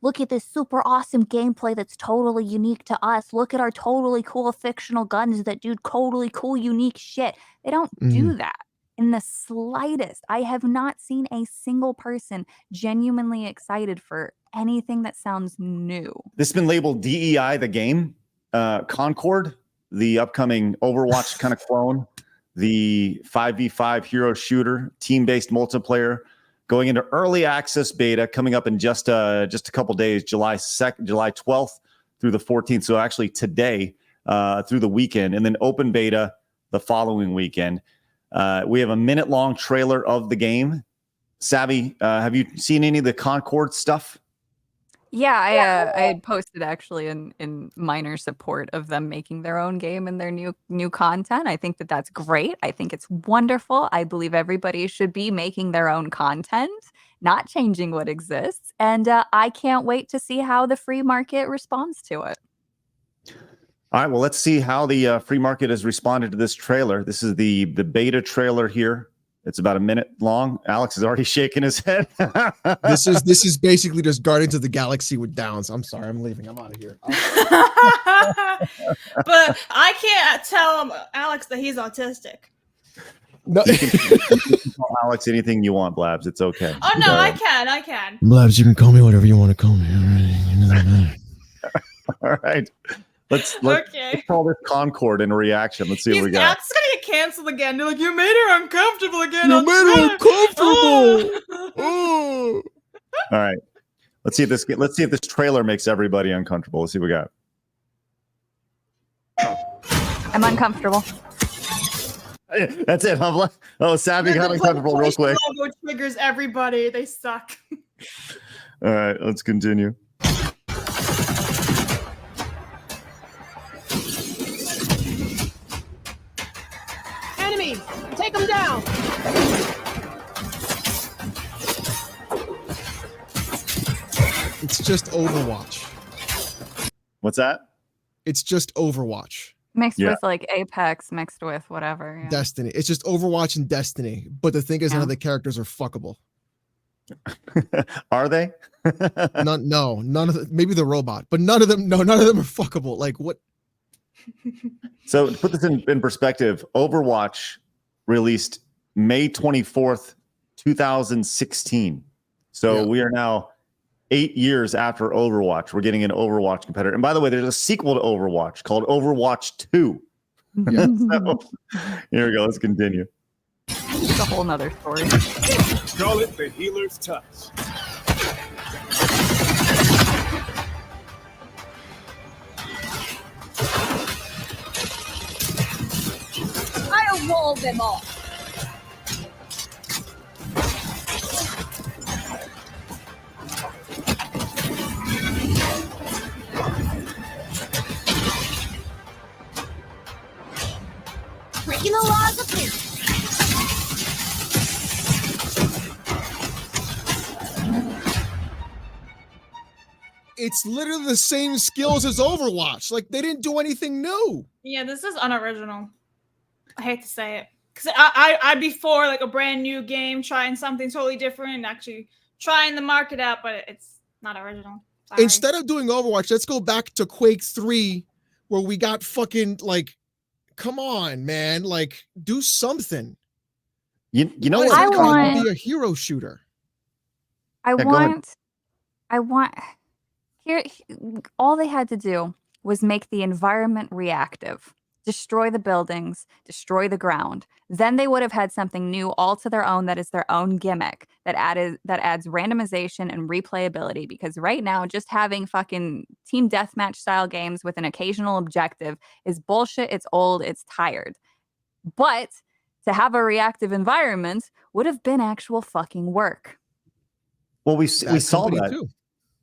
look at this super awesome gameplay that's totally unique to us. Look at our totally cool fictional guns that do totally cool, unique shit. They don't do that in the slightest. I have not seen a single person genuinely excited for anything that sounds new. This has been labeled DEI, the game. Concord, the upcoming Overwatch kind of clone, the 5v5 hero shooter, team-based multiplayer, going into early access beta, coming up in just a couple days, July 12th through the 14th. So actually today through the weekend, and then open beta the following weekend. We have a minute-long trailer of the game. Savvy, have you seen any of the Concord stuff? Yeah, I had posted actually in minor support of them making their own game and their new content. I think that that's great. I think it's wonderful. I believe everybody should be making their own content, not changing what exists. And I can't wait to see how the free market responds to it. All right, well, let's see how the free market has responded to this trailer. This is the beta trailer here. It's about a minute long. Alex is already shaking his head. This is basically just Guardians of the Galaxy with Downs. I'm sorry, I'm leaving. I'm out of here. But I can't tell Alex that he's autistic. No. You can call Alex anything you want, Blabs. It's okay. Oh no, I can. Blabs, you can call me whatever you want to call me. All right. Let's call this Concord in a reaction. Let's see what we got. Alex is gonna get canceled again. They're like, you made her uncomfortable again. You made her uncomfortable. All right. Let's see if this trailer makes everybody uncomfortable. Let's see what we got. I'm uncomfortable. That's it, huh? Oh, Savvy got uncomfortable real quick. Logo triggers everybody. They suck. All right, let's continue. Enemy, take them down. It's just Overwatch. What's that? It's just Overwatch. Mixed with like Apex, mixed with whatever. Yeah. Destiny. It's just Overwatch and Destiny. But the thing is, none of the characters are fuckable. Are they? None of them. Maybe the robot, but none of them. No, none of them are fuckable. Like what? So to put this in perspective, Overwatch released May 24th, 2016. So we are now 8 years after Overwatch. We're getting an Overwatch competitor. And by the way, there's a sequel to Overwatch called Overwatch 2. Yeah. So, here we go. Let's continue. It's a whole nother story. Call it the healer's touch. I'll roll them all. Breaking the laws of physics. It's literally the same skills as Overwatch. Like they didn't do anything new. Yeah, this is unoriginal. I hate to say it, because I'd be for like a brand new game, trying something totally different, and actually trying the market out, but it's not original. Sorry. Instead of doing Overwatch, let's go back to Quake 3, where we got fucking like, come on, man, like do something. You know what? I want to be a hero shooter. I want here. All they had to do was make the environment reactive. Destroy the buildings, destroy the ground. Then they would have had something new all to their own that is their own gimmick that adds randomization and replayability. Because right now, just having fucking team deathmatch style games with an occasional objective is bullshit. It's old. It's tired. But to have a reactive environment would have been actual fucking work. Well, we saw that. Too.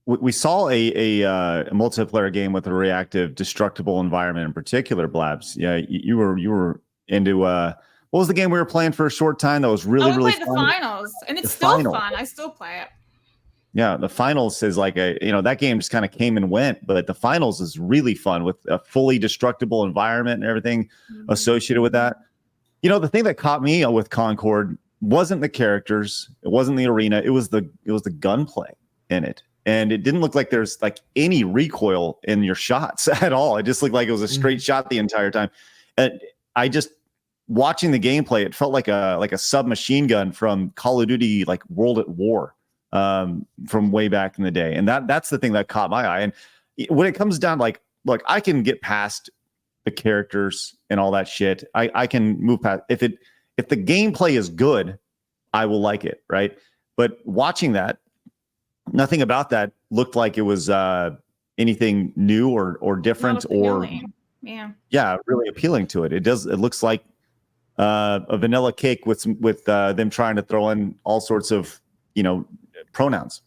We saw a multiplayer game with a reactive, destructible environment in particular, Blabs. Yeah, you were into what was the game we were playing for a short time that was really really fun? The finals, and it's still fun. I still play it. Yeah, the finals is like that game just kind of came and went, but the finals is really fun with a fully destructible environment and everything associated with that. You know, the thing that caught me with Concord wasn't the characters, it wasn't the arena, it was the gunplay in it. and it didn't look like there's like any recoil in your shots at all. It just looked like it was a straight shot the entire time. And I just watching the gameplay, it felt like a submachine gun from Call of Duty, like World at War, from way back in the day. And that's the thing that caught my eye. And when it comes down, like, look, I can get past the characters and all that shit. I can move past if the gameplay is good, I will like it, right? But watching that, nothing about that looked like it was anything new or different or really appealing to it. It looks like a vanilla cake with them trying to throw in all sorts of pronouns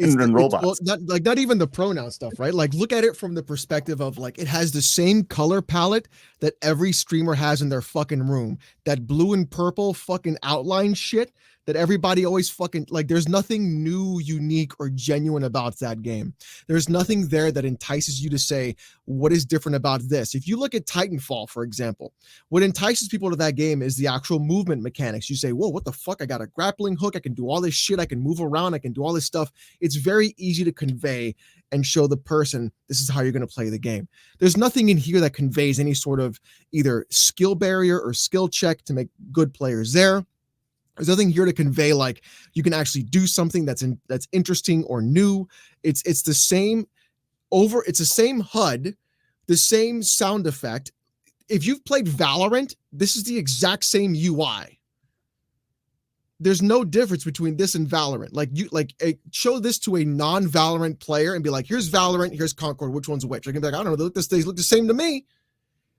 and robots. Not even the pronoun stuff, right? Like, look at it from the perspective of like it has the same color palette that every streamer has in their fucking room. That blue and purple fucking outline shit that everybody always fucking like. There's nothing new, unique, or genuine about that game. There's nothing there that entices you to say, what is different about this? If you look at Titanfall, for example, what entices people to that game is the actual movement mechanics. You say, whoa, what the fuck? I got a grappling hook. I can do all this shit. I can move around. I can do all this stuff. It's very easy to convey and show the person this is how you're going to play the game. There's nothing in here that conveys any sort of either skill barrier or skill check to make good players there. There's nothing here to convey like you can actually do something that's interesting or new. It's the same it's the same HUD, the same sound effect. If you've played Valorant, this is the exact same UI. There's no difference between this and Valorant. Show this to a non-Valorant player and be like, here's Valorant, here's Concord, which one's which? I can be like, I don't know, they look the same to me.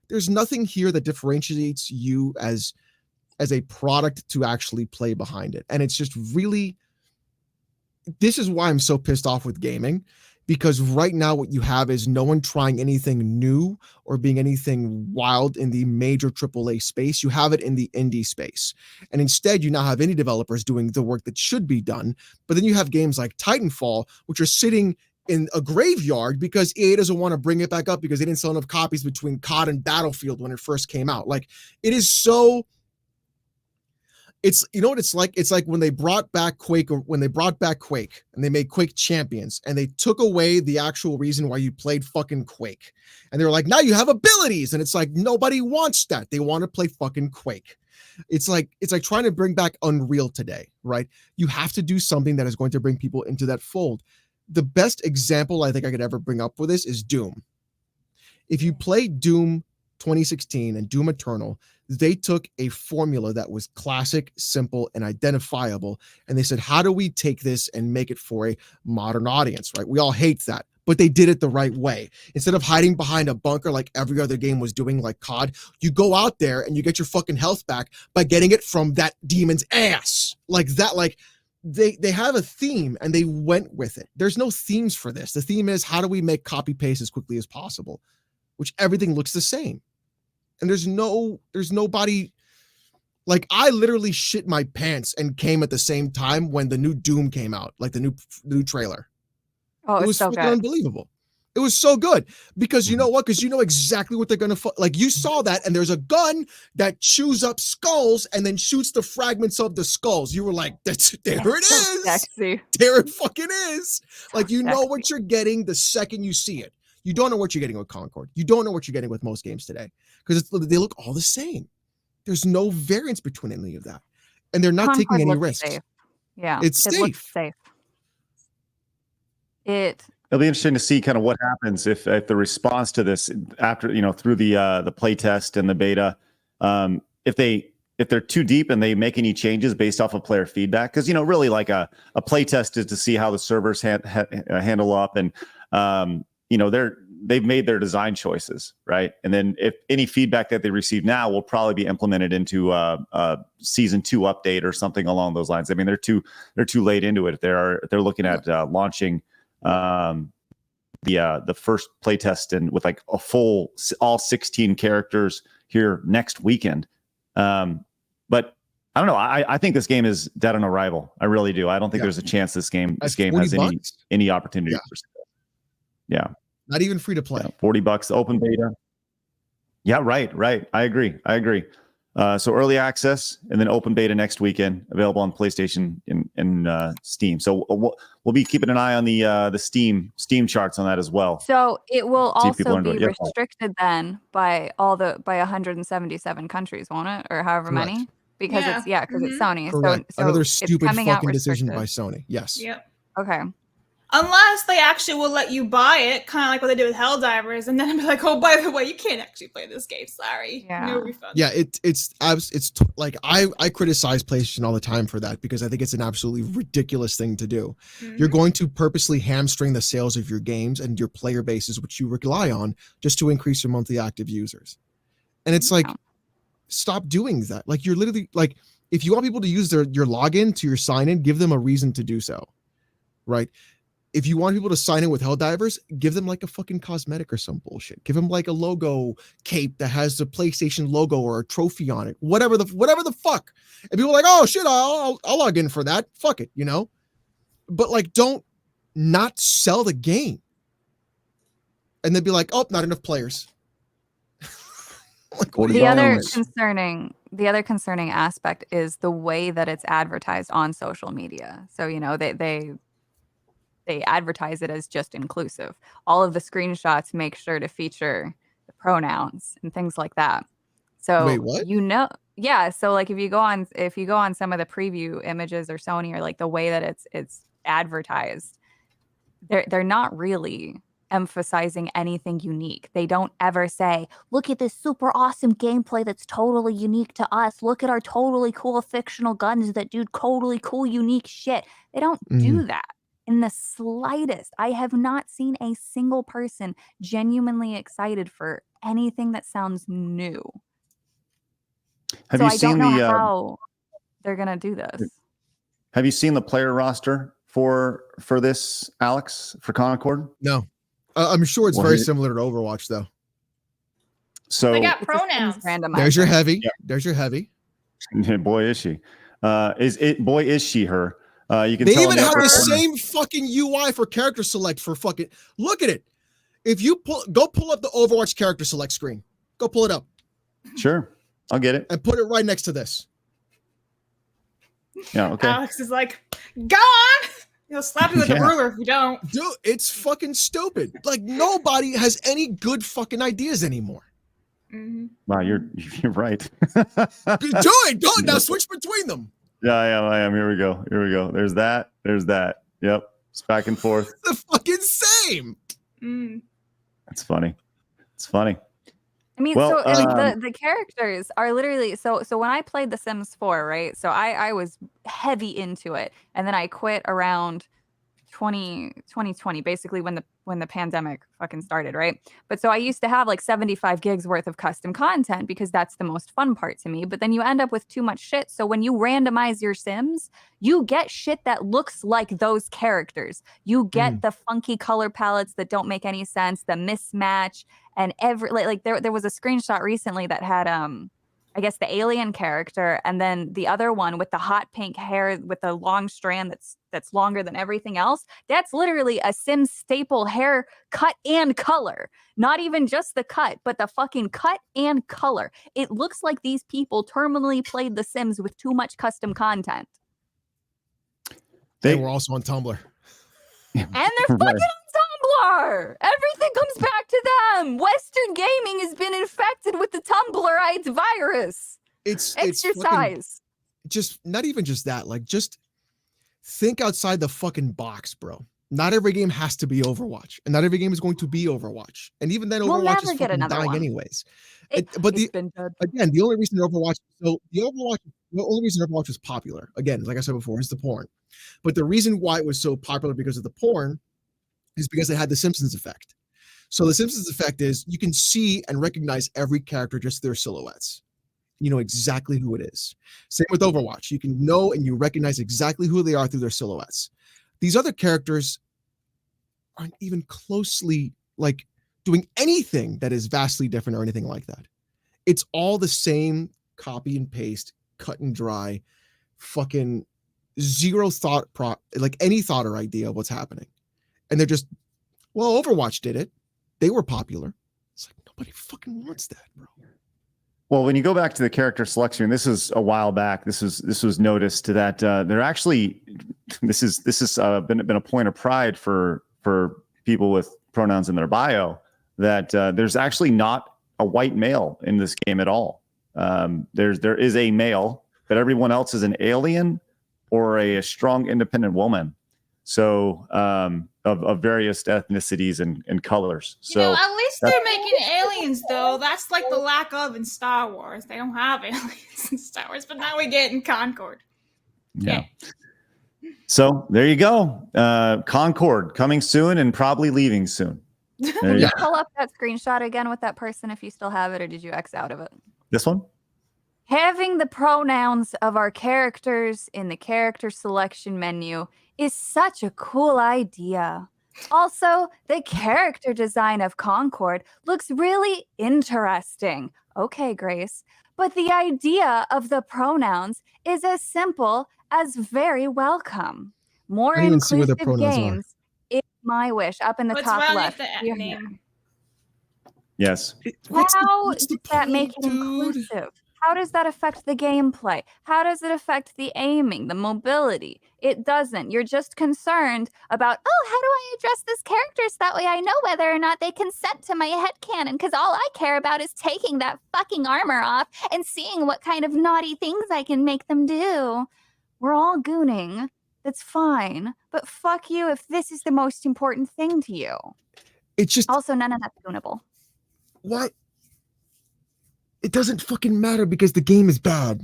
There's nothing here that differentiates you as a product to actually play behind it. And it's just really, this is why I'm so pissed off with gaming, because right now what you have is no one trying anything new or being anything wild in the major AAA space. You have it in the indie space. And instead you now have indie developers doing the work that should be done. But then you have games like Titanfall, which are sitting in a graveyard because EA doesn't want to bring it back up because they didn't sell enough copies between COD and Battlefield when it first came out. Like, it is so... It's, you know what it's like? It's like when they brought back Quake and they made Quake Champions and they took away the actual reason why you played fucking Quake. And they were like, now you have abilities. And it's like, nobody wants that. They want to play fucking Quake. It's like trying to bring back Unreal today, right? You have to do something that is going to bring people into that fold. The best example I think I could ever bring up for this is Doom. If you play Doom 2016 and Doom Eternal, they took a formula that was classic, simple, and identifiable, and they said, how do we take this and make it for a modern audience, right? We all hate that, but they did it the right way. Instead of hiding behind a bunker like every other game was doing, like COD, you go out there and you get your fucking health back by getting it from that demon's ass. Like that, like they have a theme and they went with it. There's no themes for this. The theme is, how do we make copy paste as quickly as possible, which everything looks the same. And there's nobody, like, I literally shit my pants and came at the same time when the new Doom came out, like the new trailer. Oh, it was so fucking good. Unbelievable. It was so good because you know what? Because you know exactly what they're going to, like, you saw that and there's a gun that chews up skulls and then shoots the fragments of the skulls. You were like, there it So is. sexy. There it fucking is. Like, you know sexy. what you're getting the second you see it. You don't know what you're getting with Concord. You don't know what you're getting with most games today because they look all the same. There's no variance between any of that. And they're not Concord taking any looks risks. safe. Yeah, It's it safe. looks safe. It'll be interesting to see kind of what happens if the response to this after, through the play test and the beta, if they're too deep and they make any changes based off of player feedback, because really like a play test is to see how the servers handle up, and they've made their design choices, right? And then if any feedback that they receive now will probably be implemented into a season 2 update or something along those lines. I mean, they're too late into it. They're looking at launching the first playtest and with like a full all 16 characters here next weekend. But I don't know. I think this game is dead on arrival. I really do. I don't think there's a chance this game has any opportunity for success. Yeah. Not even free to play. Yeah, $40 open beta. Yeah, right. I agree. So early access and then open beta next weekend, available on PlayStation and Steam. So we'll be keeping an eye on the Steam charts on that as well. So it will See if people also are into be it. Yep. restricted then by 177 countries, won't it? Or however Correct. many? Because because it's Sony. Correct. So Another it's stupid coming out fucking decision restricted. by Sony. Yes. Yep. Okay. Unless they actually will let you buy it, kind of like what they did with Helldivers, and then be like, "Oh, by the way, you can't actually play this game. Sorry, no refund." Yeah, it's like I criticize PlayStation all the time for that because I think it's an absolutely ridiculous thing to do. You're going to purposely hamstring the sales of your games and your player bases, which you rely on, just to increase your monthly active users. And it's like, stop doing that. Like, you're literally like, if you want people to use your login to your sign in, give them a reason to do so, right? If you want people to sign in with Helldivers, give them like a fucking cosmetic or some bullshit. Give them like a logo cape that has the PlayStation logo or a trophy on it. Whatever the fuck. And people are like, oh shit, I'll log in for that. Fuck it, you know? But like, don't not sell the game. And then be like, oh, not enough players. Like, The other concerning aspect is the way that it's advertised on social media. So, you know, they advertise it as just inclusive. All of the screenshots make sure to feature the pronouns and things like that. So wait, what? You know, yeah. So like if you go on some of the preview images or Sony or like the way that it's advertised, they're not really emphasizing anything unique. They don't ever say, look at this super awesome gameplay that's totally unique to us. Look at our totally cool fictional guns that do totally cool, unique shit. They don't do that in the slightest. I have not seen a single person genuinely excited for anything that sounds new. Have so you I seen don't know how they're gonna do this. Have you seen the player roster for this, Alex, for Concord? No. I'm sure it's very similar to Overwatch, though. So they got pronouns. There's your heavy. Yep. There's your heavy. Boy, is she. Boy, is she her. You can they tell even have the corner. same fucking UI for character select for fucking. Look at it. If you go pull up the Overwatch character select screen. Go pull it up. Sure. I'll get it. And put it right next to this. Yeah, okay. Alex is like, go on! He'll slap you with the ruler if you don't. Dude, it's fucking stupid. Like, nobody has any good fucking ideas anymore. Wow, you're right. Do it. Go now. Switch between them. Yeah, I am. Here we go. There's that. Yep. It's back and forth. The fucking same. That's funny. It's funny. I mean, so the characters are literally so when I played The Sims 4, right? So I was heavy into it, and then I quit around 2020, basically when the pandemic fucking started, right? But so I used to have like 75 gigs worth of custom content because that's the most fun part to me. But then you end up with too much shit. So when you randomize your Sims, you get shit that looks like those characters. You get the funky color palettes that don't make any sense, the mismatch. And there was a screenshot recently that had I guess the alien character and then the other one with the hot pink hair with the long strand that's longer than everything else. That's literally a Sims staple hair cut and color. Not even just the cut, but the fucking cut and color. It looks like these people terminally played The Sims with too much custom content. They were also on Tumblr. And they're fucking on Tumblr. Everything comes back to them. Western gaming has been infected with the Tumblrites virus. It's exercise. Just not even just that. Like, just think outside the fucking box, bro. Not every game has to be Overwatch, and not every game is going to be Overwatch. And even then, Overwatch is fucking dying anyways. The only reason Overwatch was popular, again, like I said before, is the porn. But the reason why it was so popular because of the porn is because it had the Simpsons effect. So the Simpsons effect is you can see and recognize every character just their silhouettes. You know exactly who it is. Same with Overwatch. You can know and you recognize exactly who they are through their silhouettes. These other characters aren't even closely like doing anything that is vastly different or anything like that. It's all the same copy and paste, cut and dry, fucking zero thought, like any thought or idea of what's happening. And they're just, well, Overwatch did it. They were popular. It's like, nobody fucking wants that, bro. Well, when you go back to the character selection, this is a while back. This was noticed that they're actually this is been a point of pride for people with pronouns in their bio that there's actually not a white male in this game at all. There is a male, but everyone else is an alien or a strong independent woman. So of various ethnicities and colors. So you know, at least they're making aliens, though. That's like the lack of in Star Wars. They don't have aliens in Star Wars, but now we get in Concord. yeah. So there you go. Concord coming soon and probably leaving soon. Can you pull up that screenshot again with that person if you still have it, or did you X out of it? This one? Having the pronouns of our characters in the character selection menu is such a cool idea. Also, the character design of Concord looks really interesting. Okay, Grace. But the idea of the pronouns is as simple as very welcome. More I didn't even see where the inclusive pronouns are. games is my wish. Up in the What's top wrong left. with the Here. name? Yes. How what's the does that make point, it dude? inclusive? How does that affect the gameplay? How does it affect the aiming, the mobility? It doesn't. You're just concerned about, oh, how do I address this character so that way I know whether or not they consent to my headcanon? Because all I care about is taking that fucking armor off and seeing what kind of naughty things I can make them do. We're all gooning. That's fine. But fuck you if this is the most important thing to you. It's just Also, none of that's goonable. why it doesn't fucking matter because the game is bad.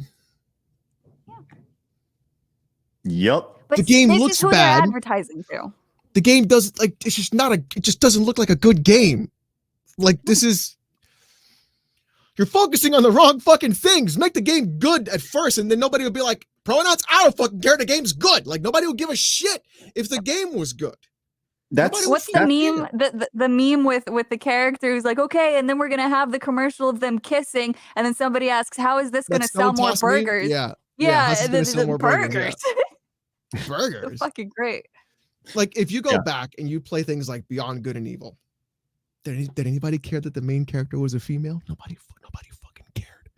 Yep. But The game this looks is who bad. they're advertising to. The game doesn't like it's just not a it just doesn't look like a good game. Like this is you're focusing on the wrong fucking things. Make the game good at first, and then nobody will be like, pronouns, I don't fucking care. The game's good. Like nobody will give a shit if the game was good. That's What's the meme? The meme with the character who's like, okay, and then we're gonna have the commercial of them kissing, and then somebody asks, how is this gonna That sell stone more toss meme? burgers? Yeah. Yeah, how's this and gonna then sell more burgers? They're Burgers. fucking great. Like if you go Yeah. back and you play things like Beyond Good and Evil, did anybody care that the main character was a female? Nobody fucking cared.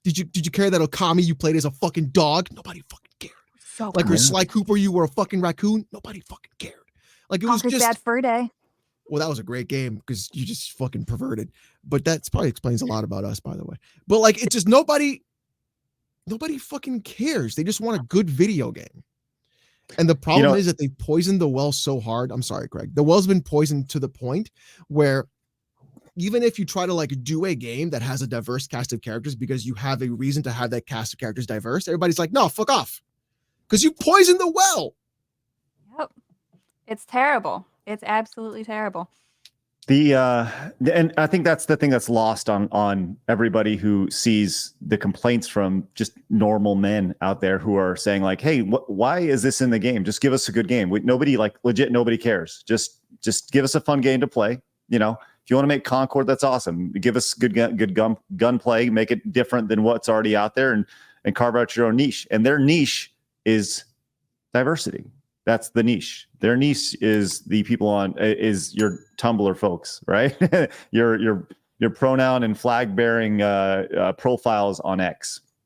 Did you care that Okami you played as a fucking dog? Nobody fucking cared. So Like good. or Sly Cooper you were a fucking raccoon? Nobody fucking cared. Like it was Conker's just Bad Fur Day. well, that was a great game because you just fucking perverted. But that's probably explains a lot about us, by the way. But like it's just nobody fucking cares. They just want a good video game. And the problem is that they poisoned the well so hard. I'm sorry, Craig. The well's been poisoned to the point where even if you try to like do a game that has a diverse cast of characters because you have a reason to have that cast of characters diverse, everybody's like, no, fuck off. Because you poisoned the well. Yep. It's terrible. It's absolutely terrible. And I think that's the thing that's lost on everybody who sees the complaints from just normal men out there who are saying like, hey, why is this in the game? Just give us a good game. Nobody cares. Just give us a fun game to play. You know, if you want to make Concord, that's awesome. Give us good gunplay, make it different than what's already out there and carve out your own niche. And their niche is diversity. That's the niche. Their niche is the people is your Tumblr folks, right? your pronoun and flag bearing profiles on X.